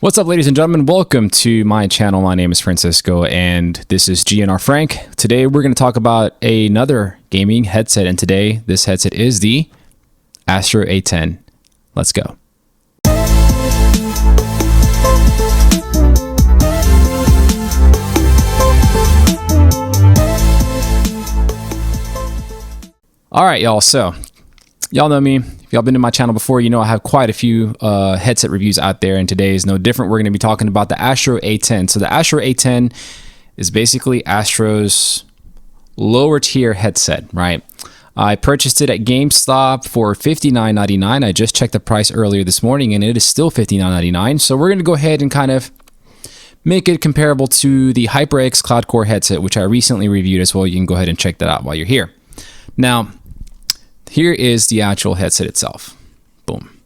What's up, ladies and gentlemen? Welcome to my channel. My name is Francisco and this is GNR Frank. Today we're going to talk about another gaming headset, and today this headset is the Astro A10. Let's go. All right, y'all. So y'all know me. If y'all been to my channel before, you know I have quite a few headset reviews out there, and today is no different. We're going to be talking about the Astro A10. So the Astro A10 is basically Astro's lower tier headset, right? I purchased it at GameStop for $59.99. I just checked the price earlier this morning, and it is still $59.99. So we're going to go ahead and kind of make it comparable to the HyperX Cloud Core headset, which I recently reviewed as well. You can go ahead and check that out while you're here. Now, here is the actual headset itself. Boom.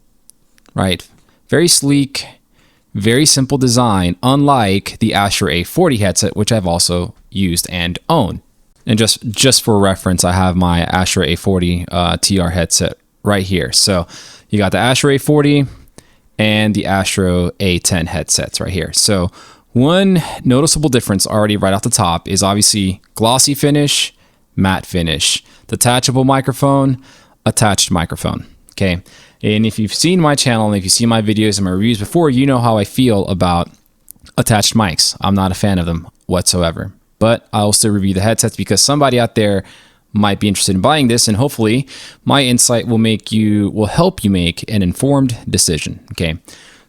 Right? Very sleek, very simple design, unlike the Astro A40 headset, which I've also used and own. And just for reference, I have my Astro A40 TR headset right here. So you got the Astro A40 and the Astro A10 headsets right here. So one noticeable difference already right off the top is obviously glossy finish, matte finish, detachable microphone, attached microphone. Okay. And if you've seen my channel and if you've seen my videos and my reviews before, you know how I feel about attached mics. I'm not a fan of them whatsoever, but I'll still review the headsets because somebody out there might be interested in buying this, and hopefully my insight will help you make an informed decision. Okay.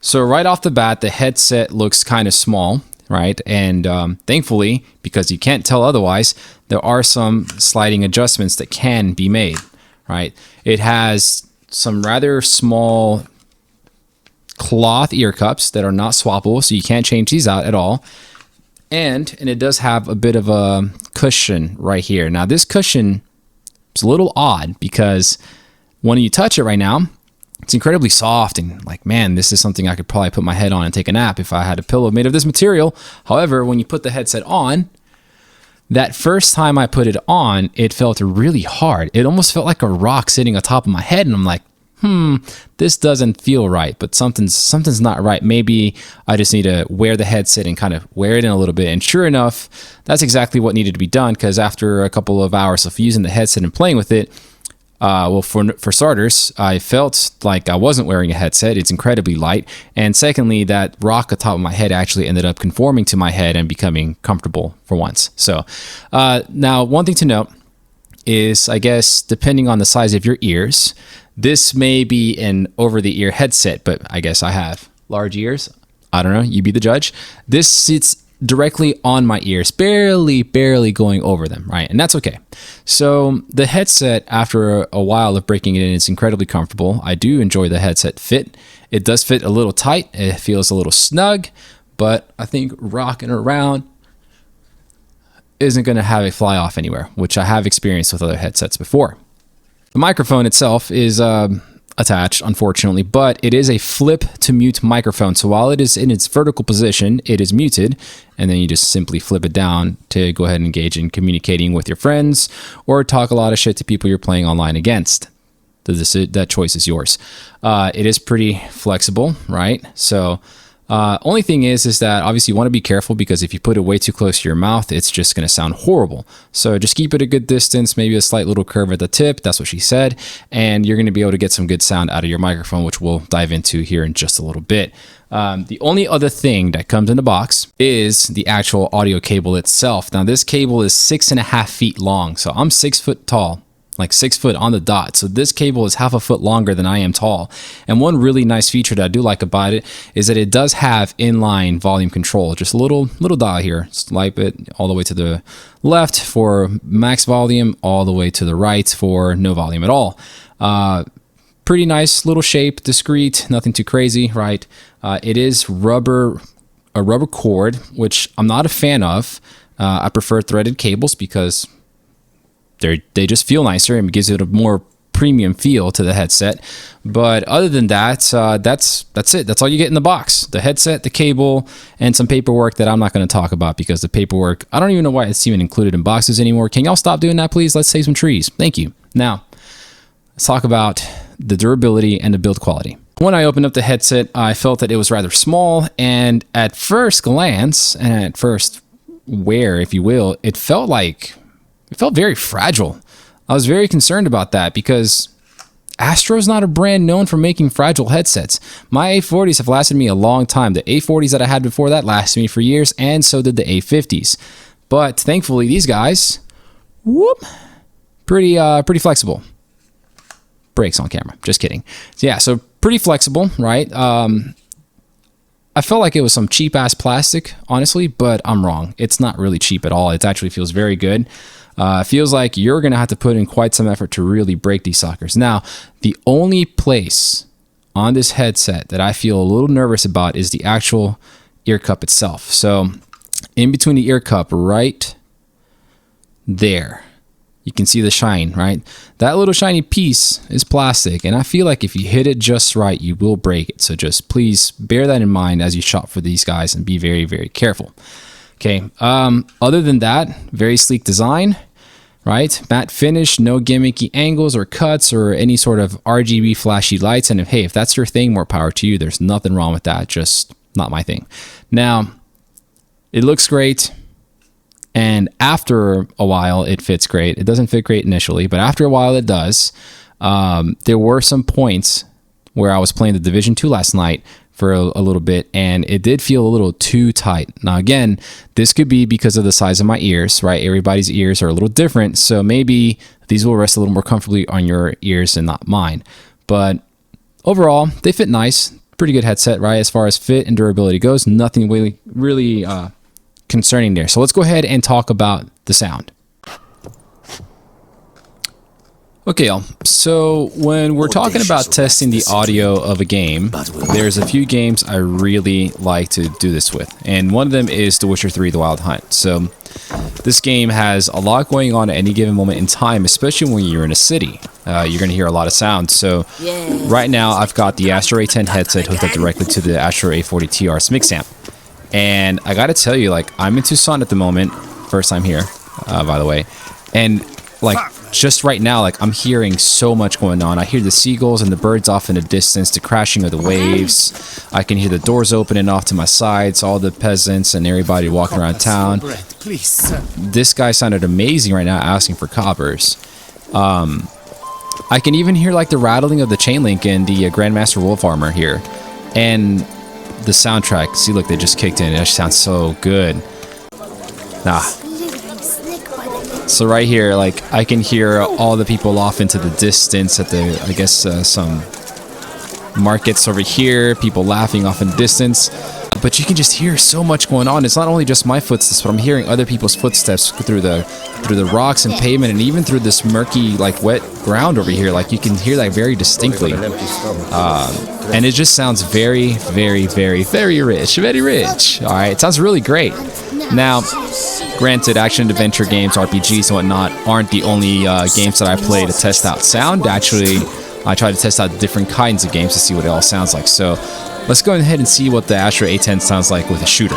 So right off the bat, the headset looks kind of small, right? And thankfully, because you can't tell otherwise, there are some sliding adjustments that can be made, right? It has some rather small cloth ear cups that are not swappable, so you can't change these out at all. And it does have a bit of a cushion right here. Now, this cushion is a little odd because when you touch it right now, it's incredibly soft and like, man, this is something I could probably put my head on and take a nap if I had a pillow made of this material. However, when you put the headset on, that first time I put it on, it felt really hard. It almost felt like a rock sitting on top of my head. And I'm like, this doesn't feel right, but something's not right. Maybe I just need to wear the headset and kind of wear it in a little bit. And sure enough, that's exactly what needed to be done, because after a couple of hours of using the headset and playing with it, well, for starters, I felt like I wasn't wearing a headset. It's incredibly light. And secondly, that rock atop of my head actually ended up conforming to my head and becoming comfortable for once. So now one thing to note is, I guess, depending on the size of your ears, this may be an over-the-ear headset, but I guess I have large ears. I don't know. You be the judge. This sits directly on my ears, barely going over them, right? And that's okay. So the headset, after a while of breaking it in, is incredibly comfortable. I do enjoy the headset fit. It does fit a little tight. It feels a little snug, but I think rocking around isn't going to have it fly off anywhere, which I have experienced with other headsets before. The microphone itself is attached, unfortunately, but it is a flip to mute microphone. So while it is in its vertical position, it is muted, and then you just simply flip it down to go ahead and engage in communicating with your friends or talk a lot of shit to people you're playing online against. That choice is yours. It is pretty flexible, right? So only thing is that obviously you want to be careful, because if you put it way too close to your mouth, it's just going to sound horrible. So just keep it a good distance, maybe a slight little curve at the tip. That's what she said. And you're going to be able to get some good sound out of your microphone, which we'll dive into here in just a little bit. The only other thing that comes in the box is the actual audio cable itself. Now, this cable is 6.5 feet long. So I'm 6 foot tall, like 6 foot on the dot. So this cable is half a foot longer than I am tall. And one really nice feature that I do like about it is that it does have inline volume control. Just a little dial here. Swipe it all the way to the left for max volume, all the way to the right for no volume at all. Pretty nice little shape, discreet, nothing too crazy, right? It is a rubber cord, which I'm not a fan of. I prefer threaded cables because they just feel nicer and gives it a more premium feel to the headset. But other than that, that's it. That's all you get in the box: the headset, the cable, and some paperwork that I'm not going to talk about, because the paperwork, I don't even know why it's even included in boxes anymore. Can y'all stop doing that, please? Let's save some trees. Thank you. Now, let's talk about the durability and the build quality. When I opened up the headset, I felt that it was rather small, and at first glance, and at first wear, if you will, it felt very fragile. I was very concerned about that because Astro's not a brand known for making fragile headsets. My A40s have lasted me a long time. The A40s that I had before that lasted me for years, and so did the A50s. But thankfully, these guys, whoop, pretty flexible. Brakes on camera. Just kidding. Yeah, so pretty flexible, right? I felt like it was some cheap ass plastic, honestly, but I'm wrong. It's not really cheap at all. It actually feels very good. Feels like you're going to have to put in quite some effort to really break these suckers. Now, the only place on this headset that I feel a little nervous about is the actual ear cup itself. So in between the ear cup, right there, you can see the shine, right? That little shiny piece is plastic, and I feel like if you hit it just right, you will break it. So just please bear that in mind as you shop for these guys and be very, very careful. Okay, other than that, very sleek design, right? Matte finish, no gimmicky angles or cuts or any sort of RGB flashy lights. And if that's your thing, more power to you. There's nothing wrong with that, just not my thing. Now, it looks great. And after a while, it fits great. It doesn't fit great initially, but after a while, it does. There were some points where I was playing the Division 2 last night for a little bit, and it did feel a little too tight. Now, again, this could be because of the size of my ears, right? Everybody's ears are a little different, so maybe these will rest a little more comfortably on your ears and not mine. But overall, they fit nice. Pretty good headset, right? As far as fit and durability goes, nothing really concerning there. So let's go ahead and talk about the sound. Okay, y'all. So when we're talking about testing the audio of a game, there's a few games I really like to do this with. And one of them is The Witcher 3: The Wild Hunt. So this game has a lot going on at any given moment in time, especially when you're in a city. You're going to hear a lot of sound. So right now I've got the Astro A10 headset hooked up directly to the Astro A40 TR's mix amp. And I gotta tell you, like, I'm in Tucson at the moment. First time here, by the way. And like, just right now, like, I'm hearing so much going on. I hear the seagulls and the birds off in the distance, the crashing of the waves. I can hear the doors opening off to my sides, all the peasants and everybody walking around town. This guy sounded amazing right now, asking for coppers. I can even hear like the rattling of the chain link in the Grandmaster Wolf armor here. And the soundtrack, see, look, they just kicked in. It just sounds so good. So right here, like, I can hear all the people off into the distance at the, I guess, some markets over here, people laughing off in the distance. But you can just hear so much going on. It's not only just my footsteps, but I'm hearing other people's footsteps through the rocks and pavement, and even through this murky, like, wet ground over here. Like, you can hear that very distinctly. And it just sounds very, very, very, very rich. Very rich. All right, it sounds really great. Now, granted, action and adventure games, RPGs and whatnot, aren't the only games that I play to test out sound. Actually, I try to test out different kinds of games to see what it all sounds like. So let's go ahead and see what the Astro A10 sounds like with a shooter.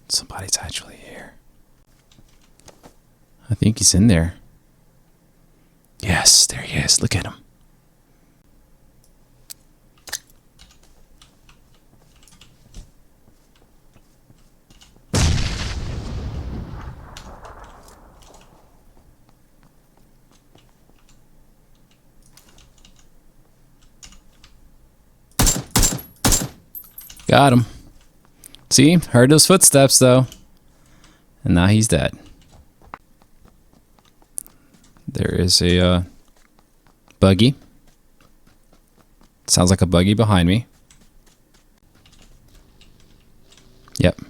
Somebody's actually here. I think he's in there. Yes, there he is. Look at him. Got him. See? Heard those footsteps, though. And now he's dead. There is a buggy. Sounds like a buggy behind me. Yep.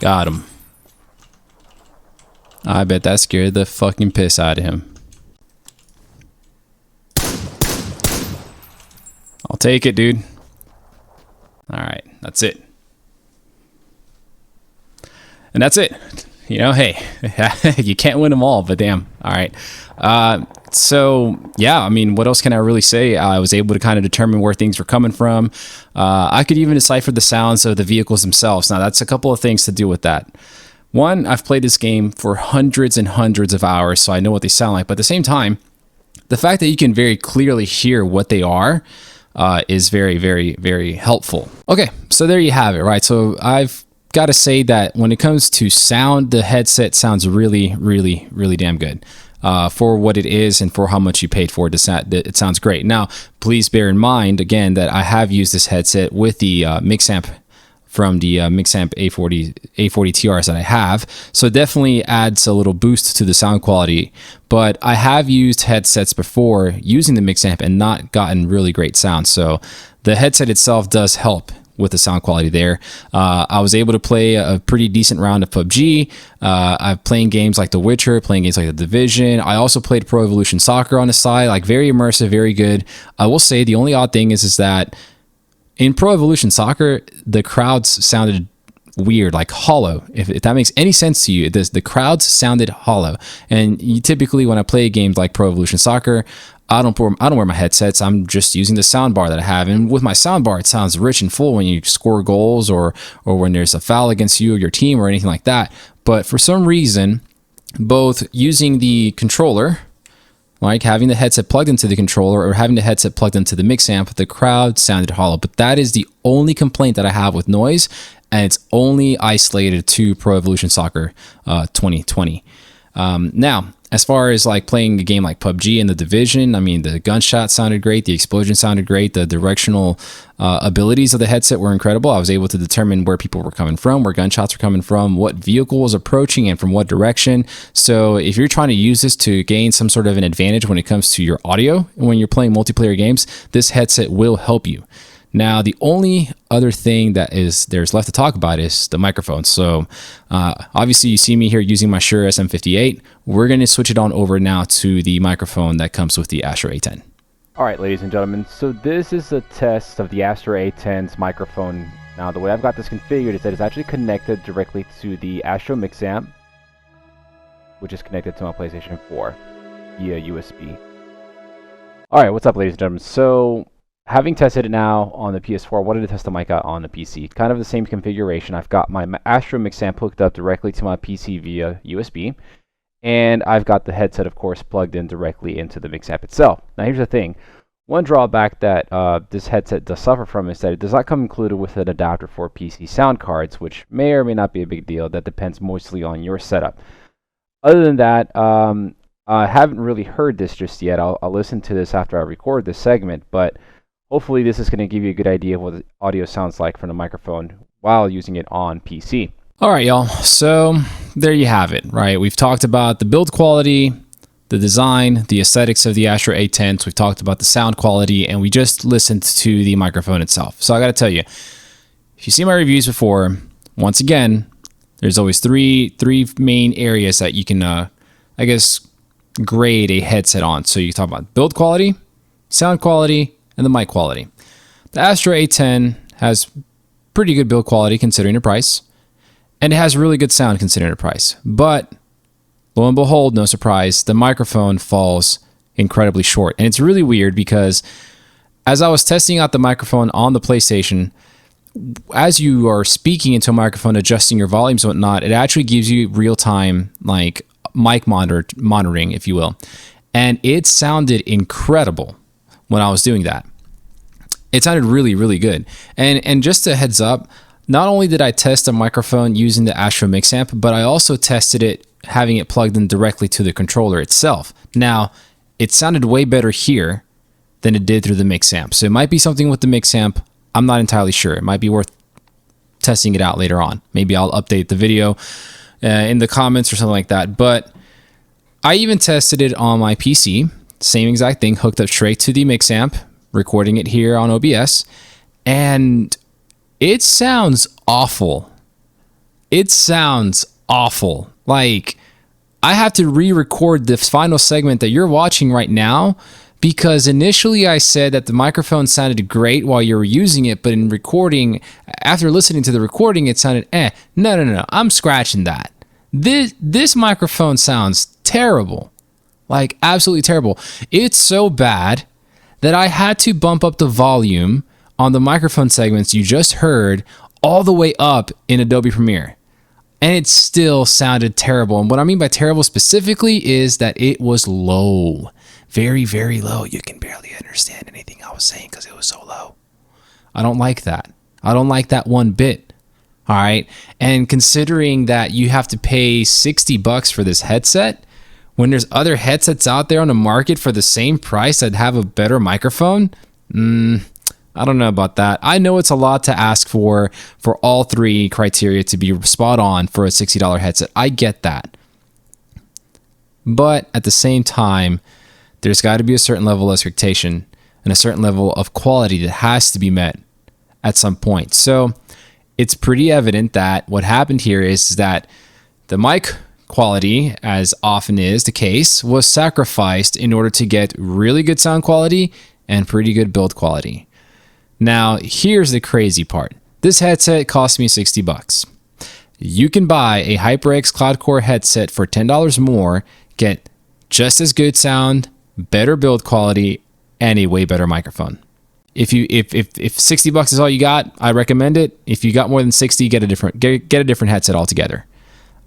Got him. I bet that scared the fucking piss out of him. I'll take it, dude. Alright, that's it. And that's it. You know, hey, you can't win them all, but damn. All right. So yeah, I mean, what else can I really say? I was able to kind of determine where things were coming from. I could even decipher the sounds of the vehicles themselves. Now, that's a couple of things to do with that. One, I've played this game for hundreds and hundreds of hours, so I know what they sound like. But at the same time, the fact that you can very clearly hear what they are is very, very, very helpful. Okay, so there you have it, right? So I've got to say that when it comes to sound, the headset sounds really, really, really damn good. For what it is and for how much you paid for it, it sounds great. Now, please bear in mind, again, that I have used this headset with the Mixamp from the Mixamp A40 TRs that I have. So it definitely adds a little boost to the sound quality. But I have used headsets before using the Mixamp and not gotten really great sound. So the headset itself does help with the sound quality there. I was able to play a pretty decent round of PUBG. I'm playing games like The Witcher, playing games like The Division. I also played Pro Evolution Soccer on the side, like very immersive, very good. I will say the only odd thing is that in Pro Evolution Soccer, the crowds sounded weird, like hollow. If that makes any sense to you, the crowds sounded hollow. And you typically, when I play games like Pro Evolution Soccer, I don't wear my headsets. I'm just using the soundbar that I have. And with my soundbar, it sounds rich and full when you score goals or when there's a foul against you or your team or anything like that. But for some reason, both using the controller, like having the headset plugged into the controller or having the headset plugged into the Mixamp, the crowd sounded hollow. But that is the only complaint that I have with noise, and it's only isolated to Pro Evolution Soccer 2020. Now, as far as like playing a game like PUBG and The Division, I mean, the gunshot sounded great, the explosion sounded great, the directional abilities of the headset were incredible. I was able to determine where people were coming from, where gunshots were coming from, what vehicle was approaching and from what direction. So if you're trying to use this to gain some sort of an advantage when it comes to your audio and when you're playing multiplayer games, this headset will help you. Now, the only other thing that there's left to talk about is the microphone. So obviously you see me here using my Shure SM58. We're going to switch it on over now to the microphone that comes with the Astro A10. All right, ladies and gentlemen, so this is a test of the Astro A10's microphone. Now, the way I've got this configured is that it's actually connected directly to the Astro Mixamp, which is connected to my PlayStation 4 via USB. All right, what's up, ladies and gentlemen? So having tested it now on the PS4, I wanted to test the mic out on the PC. Kind of the same configuration. I've got my Astro Mixamp hooked up directly to my PC via USB. And I've got the headset, of course, plugged in directly into the Mixamp itself. Now, here's the thing. One drawback that this headset does suffer from is that it does not come included with an adapter for PC sound cards, which may or may not be a big deal. That depends mostly on your setup. Other than that, I haven't really heard this just yet. I'll listen to this after I record this segment, but hopefully this is going to give you a good idea of what the audio sounds like from the microphone while using it on PC. All right, y'all. So there you have it, right? We've talked about the build quality, the design, the aesthetics of the Astro A10. We've talked about the sound quality, and we just listened to the microphone itself. So I got to tell you, if you see my reviews before, once again, there's always three main areas that you can, I guess, grade a headset on. So you talk about build quality, sound quality, and the mic quality. The Astro A10 has pretty good build quality considering the price, and it has really good sound considering the price. But lo and behold, no surprise, the microphone falls incredibly short. And it's really weird because as I was testing out the microphone on the PlayStation, as you are speaking into a microphone, adjusting your volumes and whatnot, it actually gives you real-time like mic monitoring, if you will. And it sounded incredible when I was doing that. It sounded really, really good. And just a heads up, not only did I test a microphone using the Astro Mixamp, but I also tested it having it plugged in directly to the controller itself. Now, it sounded way better here than it did through the Mixamp. So it might be something with the Mixamp. I'm not entirely sure. It might be worth testing it out later on. Maybe I'll update the video in the comments or something like that. But I even tested it on my PC. Same exact thing, hooked up straight to the Mixamp, recording it here on OBS, and it sounds awful. It sounds awful. Like, I have to re-record the final segment that you're watching right now Because initially I said that the microphone sounded great while you were using it, but in recording, after listening to the recording, it sounded No, I'm scratching that. This microphone sounds terrible. Like absolutely terrible. It's so bad that I had to bump up the volume on the microphone segments you just heard all the way up in Adobe Premiere. And it still sounded terrible. And what I mean by terrible specifically is that it was low. Very, very low. You can barely understand anything I was saying because it was so low. I don't like that. I don't like that one bit. All right. And considering that you have to pay $60 for this headset, when there's other headsets out there on the market for the same price that have a better microphone, I don't know about that. I know it's a lot to ask for all three criteria to be spot on for a $60 headset. I get that. But at the same time, there's got to be a certain level of expectation and a certain level of quality that has to be met at some point. So it's pretty evident that what happened here is that the mic quality, as often is the case, was sacrificed in order to get really good sound quality and pretty good build quality. Now, here's the crazy part. This headset cost me $60. You can buy a HyperX Cloud-Core headset for $10 more, get just as good sound, better build quality, and a way better microphone. If $60 is all you got, I recommend it. If you got more than 60, get a different headset altogether.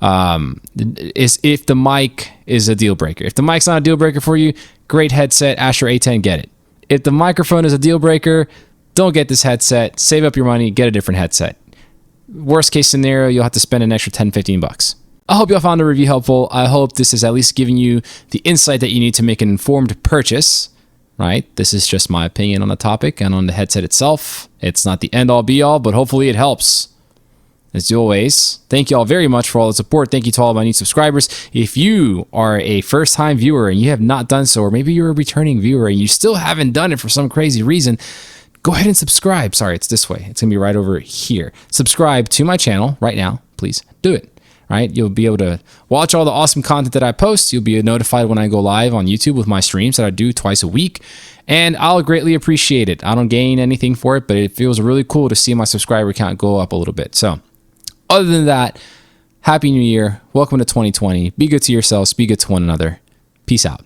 If the mic is a deal breaker. If the mic's not a deal breaker for you, great headset, Astro A10, get it. If the microphone is a deal breaker, don't get this headset, save up your money, get a different headset. Worst case scenario, you'll have to spend an extra $10-15. I hope y'all found the review helpful. I hope this is at least giving you the insight that you need to make an informed purchase, right? This is just my opinion on the topic and on the headset itself. It's not the end all be all, but hopefully it helps. As always, thank you all very much for all the support. Thank you to all of my new subscribers. If you are a first-time viewer and you have not done so, or maybe you're a returning viewer and you still haven't done it for some crazy reason, go ahead and subscribe. Sorry, it's this way. It's going to be right over here. Subscribe to my channel right now. Please do it. Right? You'll be able to watch all the awesome content that I post. You'll be notified when I go live on YouTube with my streams that I do twice a week. And I'll greatly appreciate it. I don't gain anything for it, but it feels really cool to see my subscriber count go up a little bit. So other than that, Happy New Year. Welcome to 2020. Be good to yourselves. Be good to one another. Peace out.